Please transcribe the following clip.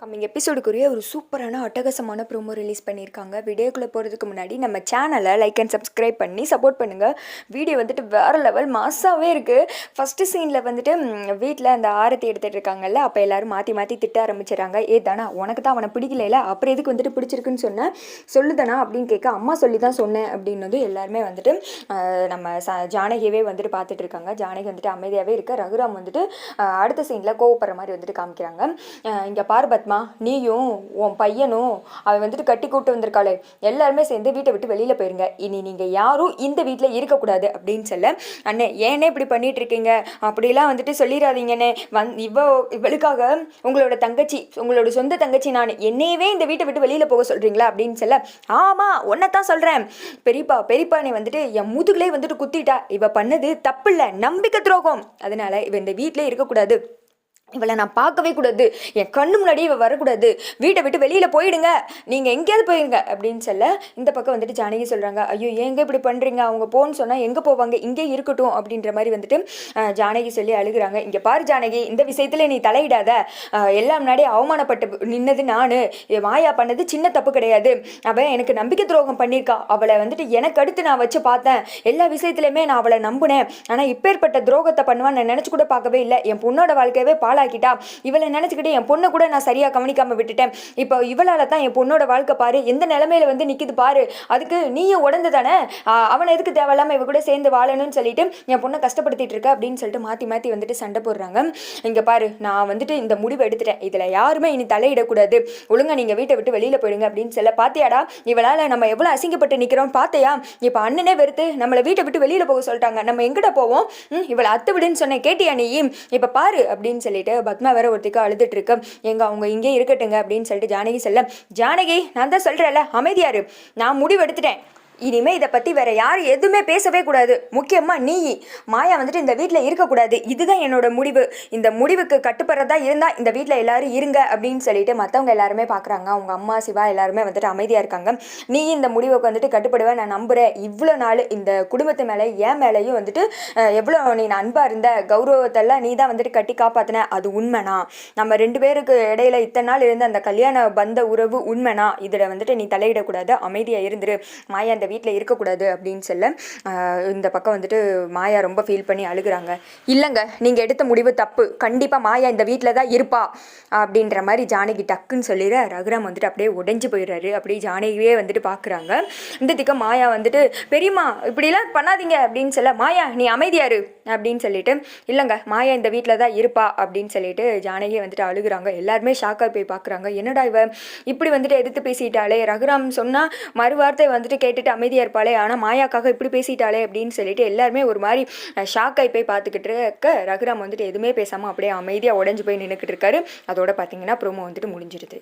Coming எபிசோடுக்குரிய ஒரு சூப்பரான அட்டகாசமான ப்ரோமோ ரிலீஸ் பண்ணியிருக்காங்க. வீடியோக்குள்ளே போகிறதுக்கு முன்னாடி நம்ம சேனலை லைக் அண்ட் சப்ஸ்கிரைப் பண்ணி சப்போர்ட் பண்ணுங்கள். வீடியோ வந்துட்டு வேறு லெவல் மாசாகவே இருக்குது. ஃபஸ்ட்டு சீனில் வந்துட்டு வீட்டில் அந்த ஆரத்தி எடுத்துகிட்டு இருக்காங்கல்ல, அப்போ எல்லோரும் மாற்றி மாற்றி திட்ட ஆரம்பிச்சிடறாங்க. தானா உனக்கு தான் அவனை பிடிக்கல, அப்புறம் எதுக்கு வந்துட்டு பிடிச்சிருக்குன்னு சொன்னேன், சொல்லுதானா அப்படின்னு கேட்க, அம்மா சொல்லி தான் சொன்னேன் அப்படின்னது எல்லாருமே வந்துட்டு நம்ம ஜானகியவே வந்துட்டு பார்த்துட்டு இருக்காங்க. ஜானகி வந்துட்டு அமைதியாகவே இருக்க, ரகுராம் வந்துட்டு அடுத்த சீனில் கோவப்படுற மாதிரி வந்துட்டு காமிக்கிறாங்க. இங்கே பார்பத்மா, நீயும் உன் பையனும் அவன் வந்துட்டு கட்டி கூட்டு வந்திருக்காளே, எல்லாருமே சேர்ந்து வீட்டை விட்டு வெளியில் போயிருங்க. இனி நீங்கள் யாரும் இந்த வீட்டில் இருக்கக்கூடாது அப்படின்னு சொல்ல, அண்ணே ஏன்னே இப்படி பண்ணிட்டு இருக்கீங்க, அப்படிலாம் வந்துட்டு சொல்லிடாதீங்கண்ணே. இவளுக்காக உங்களோட தங்கச்சி, உங்களோட சொந்த தங்கச்சி நான், என்னையவே இந்த வீட்டை விட்டு வெளியில் போக சொல்கிறீங்களா அப்படின்னு சொல்ல, ஆமாம் ஒன்றைத்தான் சொல்கிறேன் பெரியப்பா நீ வந்துட்டு என் முதுகுலே வந்துட்டு குத்திட்டா, இவ பண்ணது தப்பு இல்லை, நம்பிக்கை துரோகம், அதனால இவ இந்த வீட்டிலே இருக்கக்கூடாது, இவளை நான் பார்க்கவே கூடாது, என் கண்ணு முன்னாடி இவள் வரக்கூடாது, வீட்டை விட்டு வெளியில் போயிடுங்க, நீங்கள் எங்கேயாவது போயிடுங்க அப்படின்னு சொல்ல, இந்த பக்கம் வந்துட்டு ஜானகி சொல்கிறாங்க, ஐயோ ஏங்க இப்படி பண்ணுறீங்க, அவங்க போன்னு சொன்னால் எங்கே போவாங்க, இங்கே இருக்கட்டும் அப்படின்ற மாதிரி வந்துட்டு ஜானகி சொல்லி அழுகுறாங்க. இங்கே பாரு ஜானகி, இந்த விஷயத்தில் நீ தலையிடாத, எல்லாம் முன்னாடி அவமானப்பட்டு நின்னது நான், மாயா பண்ணது சின்ன தப்பு கிடையாது, அவள் எனக்கு நம்பிக்கை துரோகம் பண்ணியிருக்கா, அவளை வந்துட்டு எனக்கு அடுத்து நான் வச்சு பார்த்தேன், எல்லா விஷயத்துலையுமே நான் அவளை நம்பினேன், ஆனால் இப்பேற்பட்ட துரோகத்தை பண்ணுவான்னு நான் நினச்சி கூட பார்க்கவே இல்லை, என் பொண்ணோட வாழ்க்கையவே ஆக்கிட்டா, இவளை நினைச்சுக்கிட்டு என் பொண்ணை கூட நான் சரியா கவனிக்காம விட்டுட்டேன், இப்போ இவளால தான் என் பொண்ணோட வாழ்க்கை பாரு எந்த நிலைமையில வந்து நிக்குது பாரு, அதுக்கு நீயும் உடந்து தானே, அவனை எதுக்கு தேவையில்லாம இவ கூட சேர்ந்து வாழணும்னு சொல்லிட்டு என் பொண்ணை கஷ்டப்படுத்திட்டு இருக்க அப்படின்னு சொல்லிட்டு மாத்தி மாத்தி வந்துட்டு சண்டை போடுறாங்க. இங்க பாரு, நான் வந்துட்டு இந்த முடிவை எடுத்துட்டேன், இதுல யாருமே இனி தலையிடக்கூடாது, ஒழுங்கா நீங்க வீட்டை விட்டு வெளியில போயிடுங்க அப்படின்னு சொல்ல, பாத்தியாடா இவளால நம்ம எவ்வளவு அசிங்கப்பட்டு நிக்கிறோம் பாத்தியா, இப்ப அண்ணனே வெறுத்து நம்மளை வீட்டை விட்டு வெளியில போக சொல்லிட்டாங்க, நம்ம எங்கிட்ட போவோம், இவளை அத்து விடுன்னு சொன்னேன் கேட்டியா நீ, இப்ப பாரு அப்படின்னு சொல்லிட்டு பத்மா வேற ஒருத்திக்கு அழுதுட்டு இருக்கு. எங்க அவங்க இங்கே இருக்கட்டுங்க அப்படின்னு சொல்லிட்டு ஜானகி சொல்ல, ஜானகி நான் தான் சொல்றேன்ல அமைதியாரு, நான் முடிவு எடுத்துட்டேன், இனிமேல் இதை பற்றி வேற யாரும் எதுவுமே பேசவே கூடாது, முக்கியமாக நீ மாயா வந்துட்டு இந்த வீட்டில் இருக்கக்கூடாது, இதுதான் என்னோட முடிவு, இந்த முடிவுக்கு கட்டுப்படுறதா இருந்தால் இந்த வீட்டில் எல்லாரும் இருங்க அப்படின்னு சொல்லிட்டு மற்றவங்க எல்லாருமே பார்க்குறாங்க. அவங்க அம்மா சிவா எல்லாருமே வந்துட்டு அமைதியாக இருக்காங்க. நீ இந்த முடிவுக்கு வந்துட்டு கட்டுப்படுவேன் நான் நம்புகிறேன், இவ்வளோ நாள் இந்த குடும்பத்து மேலே என் மேலேயும் வந்துட்டு எவ்வளோ நீ அன்பாக இருந்த, கௌரவத்தெல்லாம் நீ தான் வந்துட்டு கட்டி காப்பாற்றின, அது உண்மைனா, நம்ம ரெண்டு பேருக்கு இடையில இத்தனை நாள் இருந்த அந்த கல்யாண பந்த உறவு உண்மைனா, இதில் வந்துட்டு நீ தலையிடக்கூடாது, அமைதியாக இருந்துரு, மாயா இந்த வீட்டில் இருக்கக்கூடாது அப்படின்னு சொல்ல, இந்த பக்கம் வந்துட்டு மாயா ரொம்ப ஃபீல் பண்ணி அழுகுறாங்க. இல்லைங்க நீங்கள் எடுத்த முடிவு தப்பு, கண்டிப்பாக மாயா இந்த வீட்டில் தான் இருப்பா அப்படின்ற மாதிரி ஜானகி டக்குன்னு சொல்லிடுற, ரகுராம் வந்துட்டு அப்படியே உடைஞ்சு போயிடுறாரு. அப்படியே ஜானகியே வந்துட்டு பார்க்குறாங்க. இந்த திக்க மாயா வந்துட்டு பெரியம்மா இப்படிலாம் பண்ணாதீங்க அப்படின்னு சொல்ல, மாயா நீ அமைதியாரு அப்படின்னு சொல்லிட்டு, இல்லைங்க மாயா இந்த வீட்டில் தான் இருப்பா அப்படின்னு சொல்லிட்டு ஜானகியே வந்துட்டு அழுகுறாங்க. எல்லாருமே ஷாக்காக போய் பார்க்குறாங்க. என்னடா இவ இப்படி வந்துட்டு எதிர்த்து பேசிட்டாலே, ரகுராம் சொன்னால் மறுவார்த்தை வந்துட்டு கேட்டுட்டு அமைதியாக இருப்பாளே, ஆனால் மாயாக்காக இப்படி பேசிட்டாளே அப்படின்னு சொல்லிட்டு எல்லாருமே ஒரு மாதிரி ஷாக்காகி போய் பார்த்துக்கிட்டு இருக்க, ரகுராம் வந்துட்டு எதுவுமே பேசாமல் அப்படியே அமைதியாக உடஞ்சி போய் நின்றுக்கிட்டு இருக்காரு. அதோட பார்த்தீங்கன்னா ப்ரோமோ வந்துட்டு முடிஞ்சிருது.